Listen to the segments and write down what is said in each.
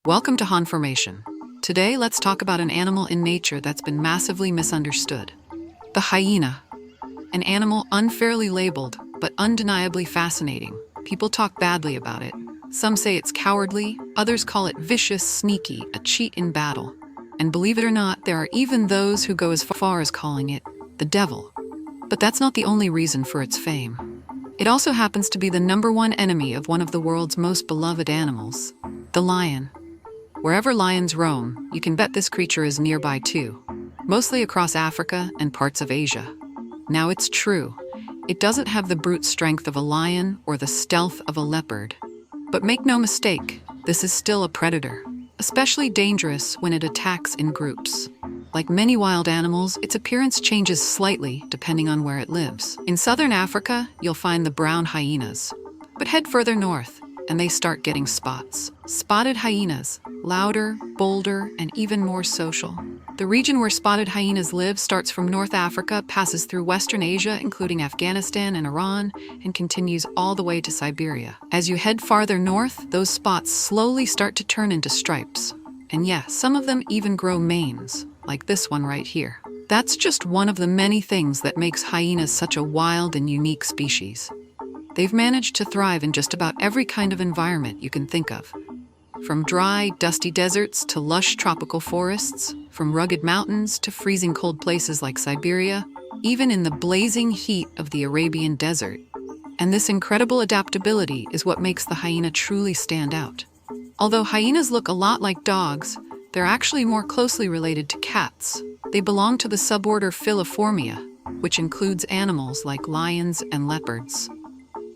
Welcome to Honformation. Today, let's talk about an animal in nature that's been massively misunderstood. The hyena. An animal unfairly labeled, but undeniably fascinating. People talk badly about it. Some say it's cowardly, others call it vicious, sneaky, a cheat in battle. And believe it or not, there are even those who go as far as calling it the devil. But that's not the only reason for its fame. It also happens to be the #1 enemy of one of the world's most beloved animals, the lion. Wherever lions roam, you can bet this creature is nearby too, mostly across Africa and parts of Asia. Now it's true, it doesn't have the brute strength of a lion or the stealth of a leopard. But make no mistake, this is still a predator, especially dangerous when it attacks in groups. Like many wild animals, its appearance changes slightly depending on where it lives. In southern Africa, you'll find the brown hyenas. But head further north, and they start getting spots. Spotted hyenas, louder, bolder, and even more social. The region where spotted hyenas live starts from North Africa, passes through Western Asia, including Afghanistan and Iran, and continues all the way to Siberia. As you head farther north, those spots slowly start to turn into stripes. And yeah, some of them even grow manes, like this one right here. That's just one of the many things that makes hyenas such a wild and unique species. They've managed to thrive in just about every kind of environment you can think of. From dry, dusty deserts to lush tropical forests, from rugged mountains to freezing cold places like Siberia, even in the blazing heat of the Arabian desert. And this incredible adaptability is what makes the hyena truly stand out. Although hyenas look a lot like dogs, they're actually more closely related to cats. They belong to the suborder Filiformia, which includes animals like lions and leopards.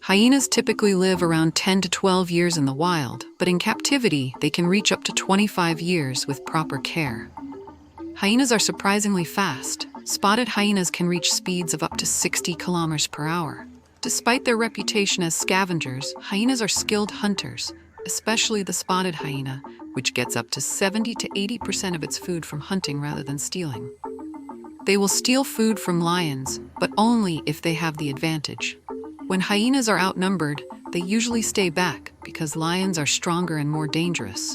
Hyenas typically live around 10 to 12 years in the wild, but in captivity, they can reach up to 25 years with proper care. Hyenas are surprisingly fast. Spotted hyenas can reach speeds of up to 60 kilometers per hour. Despite their reputation as scavengers, hyenas are skilled hunters, especially the spotted hyena, which gets up to 70 to 80% of its food from hunting rather than stealing. They will steal food from lions, but only if they have the advantage. When hyenas are outnumbered, they usually stay back because lions are stronger and more dangerous.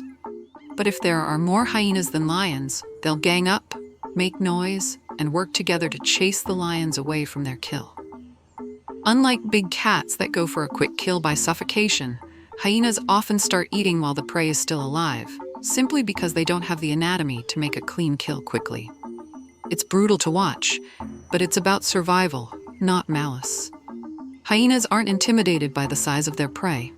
But if there are more hyenas than lions, they'll gang up, make noise, and work together to chase the lions away from their kill. Unlike big cats that go for a quick kill by suffocation, hyenas often start eating while the prey is still alive, simply because they don't have the anatomy to make a clean kill quickly. It's brutal to watch, but it's about survival, not malice. Hyenas aren't intimidated by the size of their prey.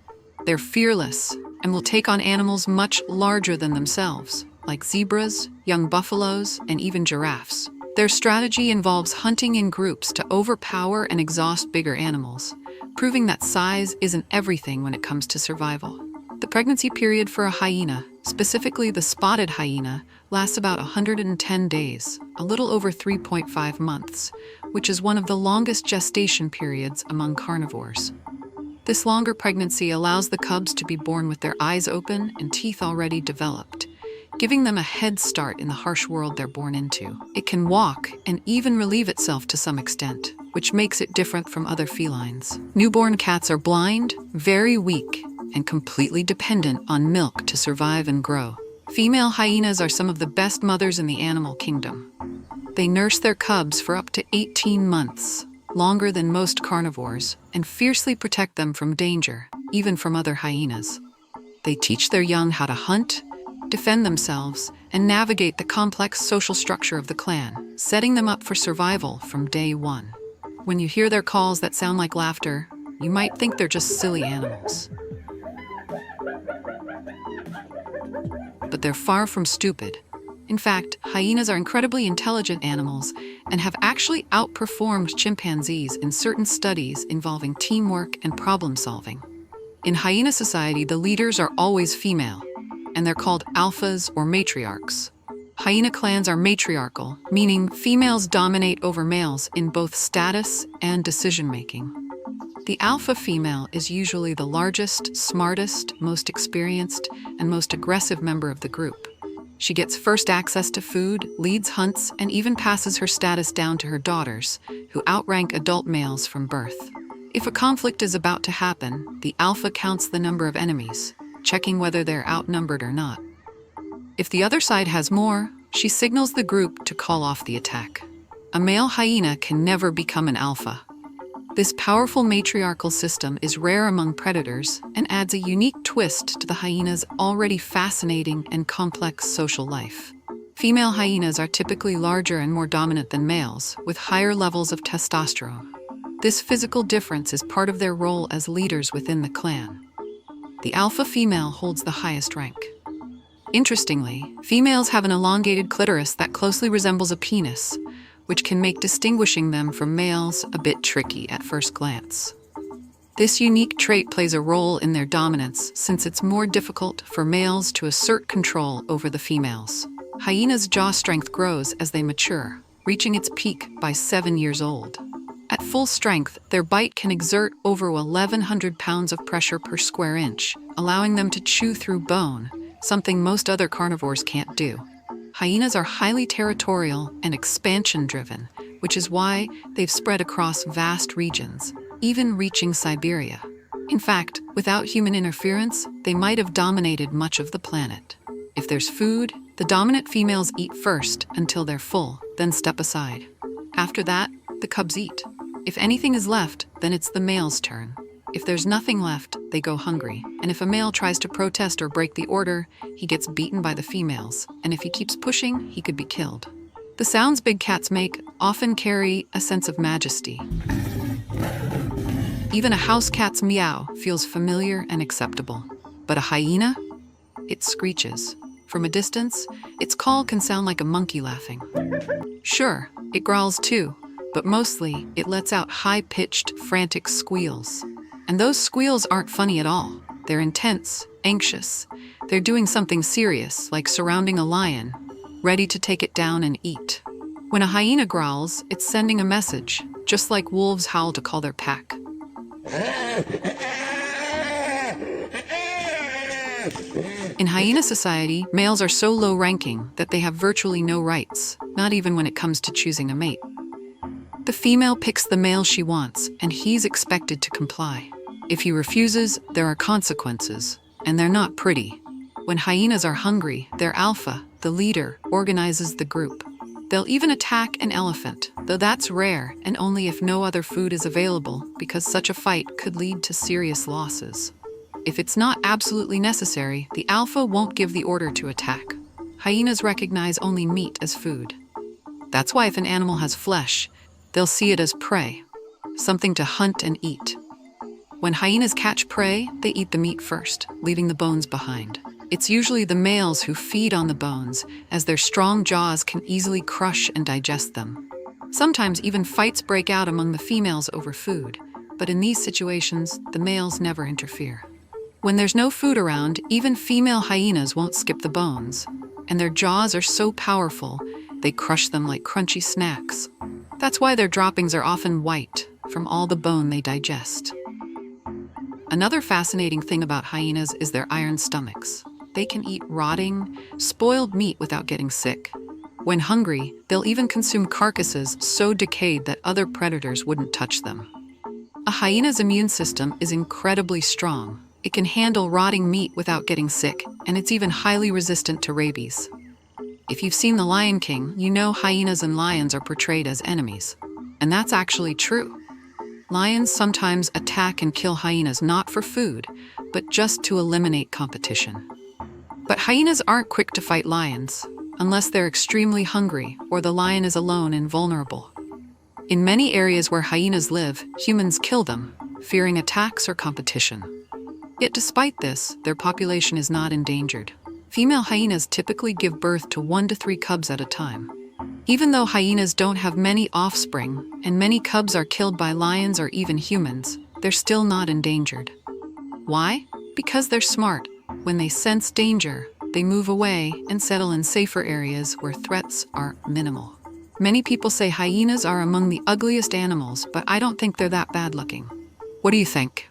They're fearless and will take on animals much larger than themselves, like zebras, young buffaloes, and even giraffes. Their strategy involves hunting in groups to overpower and exhaust bigger animals, proving that size isn't everything when it comes to survival. The pregnancy period for a hyena, specifically the spotted hyena, lasts about 110 days, a little over 3.5 months, which is one of the longest gestation periods among carnivores. This longer pregnancy allows the cubs to be born with their eyes open and teeth already developed, giving them a head start in the harsh world they're born into. It can walk and even relieve itself to some extent, which makes it different from other felines. Newborn cats are blind, very weak, and completely dependent on milk to survive and grow. Female hyenas are some of the best mothers in the animal kingdom. They nurse their cubs for up to 18 months, longer than most carnivores, and fiercely protect them from danger, even from other hyenas. They teach their young how to hunt, defend themselves, and navigate the complex social structure of the clan, setting them up for survival from day one. When you hear their calls that sound like laughter, you might think they're just silly animals. But they're far from stupid. In fact, hyenas are incredibly intelligent animals and have actually outperformed chimpanzees in certain studies involving teamwork and problem solving. In hyena society, the leaders are always female, and they're called alphas or matriarchs. Hyena clans are matriarchal, meaning females dominate over males in both status and decision-making. The alpha female is usually the largest, smartest, most experienced, and most aggressive member of the group. She gets first access to food, leads hunts, and even passes her status down to her daughters, who outrank adult males from birth. If a conflict is about to happen, the alpha counts the number of enemies, checking whether they're outnumbered or not. If the other side has more, she signals the group to call off the attack. A male hyena can never become an alpha. This powerful matriarchal system is rare among predators and adds a unique twist to the hyena's already fascinating and complex social life. Female hyenas are typically larger and more dominant than males, with higher levels of testosterone. This physical difference is part of their role as leaders within the clan. The alpha female holds the highest rank. Interestingly, females have an elongated clitoris that closely resembles a penis, which can make distinguishing them from males a bit tricky at first glance. This unique trait plays a role in their dominance since it's more difficult for males to assert control over the females. Hyenas' jaw strength grows as they mature, reaching its peak by 7 years old. At full strength, their bite can exert over 1,100 pounds of pressure per square inch, allowing them to chew through bone, something most other carnivores can't do. Hyenas are highly territorial and expansion-driven, which is why they've spread across vast regions, even reaching Siberia. In fact, without human interference, they might have dominated much of the planet. If there's food, the dominant females eat first until they're full, then step aside. After that, the cubs eat. If anything is left, then it's the male's turn. If there's nothing left, they go hungry. And if a male tries to protest or break the order, he gets beaten by the females. And if he keeps pushing, he could be killed. The sounds big cats make often carry a sense of majesty. Even a house cat's meow feels familiar and acceptable. But a hyena? It screeches. From a distance, its call can sound like a monkey laughing. Sure, it growls too, but mostly it lets out high-pitched, frantic squeals. And those squeals aren't funny at all. They're intense, anxious. They're doing something serious, like surrounding a lion, ready to take it down and eat. When a hyena growls, it's sending a message, just like wolves howl to call their pack. In hyena society, males are so low-ranking that they have virtually no rights, not even when it comes to choosing a mate. The female picks the male she wants, and he's expected to comply. If he refuses, there are consequences, and they're not pretty. When hyenas are hungry, their alpha, the leader, organizes the group. They'll even attack an elephant, though that's rare and only if no other food is available, because such a fight could lead to serious losses. If it's not absolutely necessary, the alpha won't give the order to attack. Hyenas recognize only meat as food. That's why if an animal has flesh, they'll see it as prey, something to hunt and eat. When hyenas catch prey, they eat the meat first, leaving the bones behind. It's usually the males who feed on the bones, as their strong jaws can easily crush and digest them. Sometimes even fights break out among the females over food, but in these situations, the males never interfere. When there's no food around, even female hyenas won't skip the bones, and their jaws are so powerful, they crush them like crunchy snacks. That's why their droppings are often white, from all the bone they digest. Another fascinating thing about hyenas is their iron stomachs. They can eat rotting, spoiled meat without getting sick. When hungry, they'll even consume carcasses so decayed that other predators wouldn't touch them. A hyena's immune system is incredibly strong. It can handle rotting meat without getting sick, and it's even highly resistant to rabies. If you've seen The Lion King, you know hyenas and lions are portrayed as enemies. And that's actually true. Lions sometimes attack and kill hyenas not for food, but just to eliminate competition. But hyenas aren't quick to fight lions, unless they're extremely hungry or the lion is alone and vulnerable. In many areas where hyenas live, humans kill them, fearing attacks or competition. Yet despite this, their population is not endangered. Female hyenas typically give birth to 1 to 3 cubs at a time. Even though hyenas don't have many offspring, and many cubs are killed by lions or even humans, they're still not endangered. Why? Because they're smart. When they sense danger, they move away and settle in safer areas where threats are minimal. Many people say hyenas are among the ugliest animals, but I don't think they're that bad looking. What do you think?